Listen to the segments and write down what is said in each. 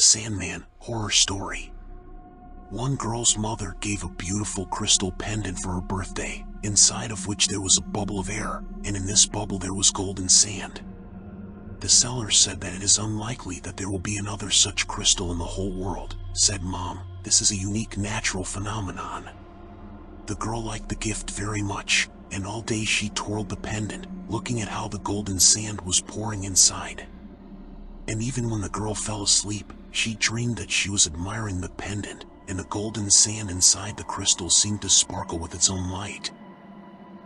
Sandman horror story. One girl's mother gave a beautiful crystal pendant for her birthday, inside of which there was a bubble of air, and in this bubble there was golden sand. The seller said that it is unlikely that there will be another such crystal in the whole world. Said Mom, "This is a unique natural phenomenon." The girl liked the gift very much, and all day she twirled the pendant, looking at how the golden sand was pouring inside. And even when the girl fell asleep, she dreamed that she was admiring the pendant, and the golden sand inside the crystal seemed to sparkle with its own light.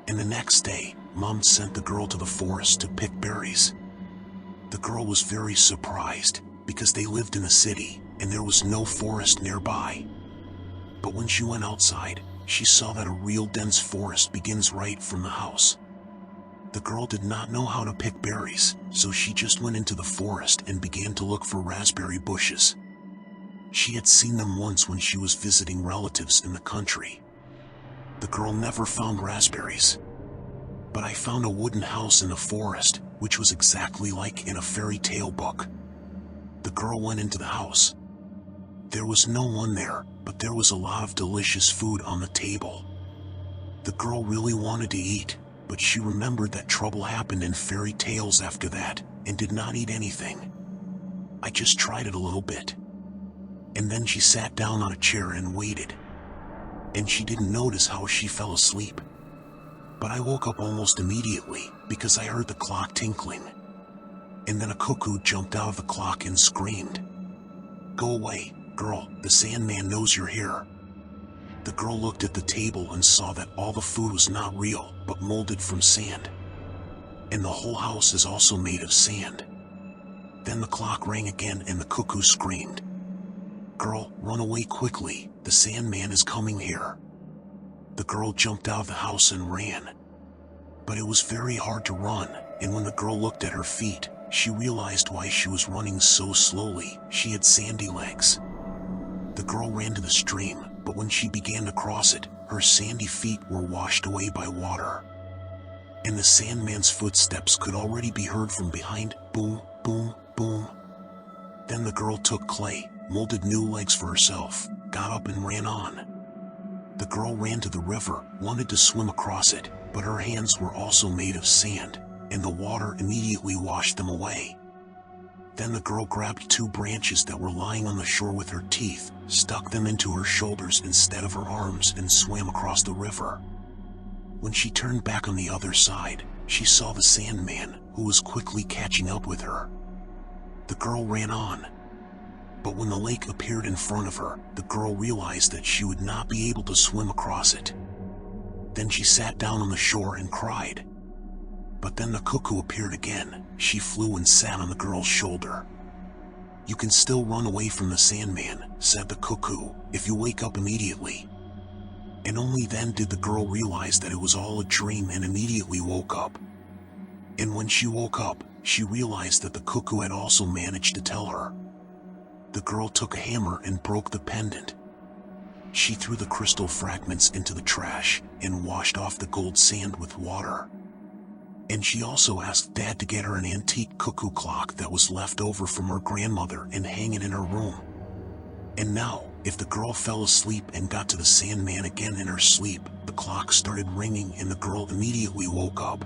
And the next day, Mom sent the girl to the forest to pick berries. The girl was very surprised, because they lived in a city, and there was no forest nearby. But when she went outside, she saw that a real dense forest begins right from the house. The girl did not know how to pick berries, so she just went into the forest and began to look for raspberry bushes. She had seen them once when she was visiting relatives in the country. The girl never found raspberries. But I found a wooden house in the forest, which was exactly like in a fairy tale book. The girl went into the house. There was no one there, but there was a lot of delicious food on the table. The girl really wanted to eat, but she remembered that trouble happened in fairy tales after that, and did not eat anything. I just tried it a little bit. And then she sat down on a chair and waited. And she didn't notice how she fell asleep. But I woke up almost immediately, because I heard the clock tinkling. And then a cuckoo jumped out of the clock and screamed, "Go away, girl, the Sandman knows you're here." The girl looked at the table and saw that all the food was not real, but molded from sand. And the whole house is also made of sand. Then the clock rang again and the cuckoo screamed, "Girl, run away quickly, the Sandman is coming here." The girl jumped out of the house and ran. But it was very hard to run, and when the girl looked at her feet, she realized why she was running so slowly. She had sandy legs. The girl ran to the stream, but when she began to cross it, her sandy feet were washed away by water. And the Sandman's footsteps could already be heard from behind. Boom, boom, boom. Then the girl took clay, molded new legs for herself, got up and ran on. The girl ran to the river, wanted to swim across it, but her hands were also made of sand, and the water immediately washed them away. Then the girl grabbed 2 branches that were lying on the shore with her teeth, stuck them into her shoulders instead of her arms, and swam across the river. When she turned back on the other side, she saw the Sandman, who was quickly catching up with her. The girl ran on. But when the lake appeared in front of her, the girl realized that she would not be able to swim across it. Then she sat down on the shore and cried. But then the cuckoo appeared again. She flew and sat on the girl's shoulder. "You can still run away from the Sandman," said the cuckoo, "if you wake up immediately." And only then did the girl realize that it was all a dream and immediately woke up. And when she woke up, she realized that the cuckoo had also managed to tell her. The girl took a hammer and broke the pendant. She threw the crystal fragments into the trash and washed off the gold sand with water. And she also asked Dad to get her an antique cuckoo clock that was left over from her grandmother and hang it in her room. And now, if the girl fell asleep and got to the Sandman again in her sleep, the clock started ringing and the girl immediately woke up.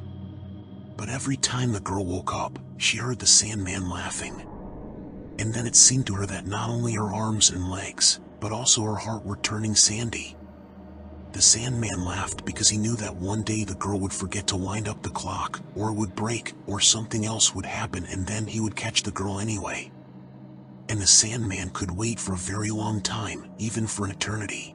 But every time the girl woke up, she heard the Sandman laughing. And then it seemed to her that not only her arms and legs, but also her heart were turning sandy. The Sandman laughed because he knew that one day the girl would forget to wind up the clock, or it would break, or something else would happen, and then he would catch the girl anyway. And the Sandman could wait for a very long time, even for an eternity.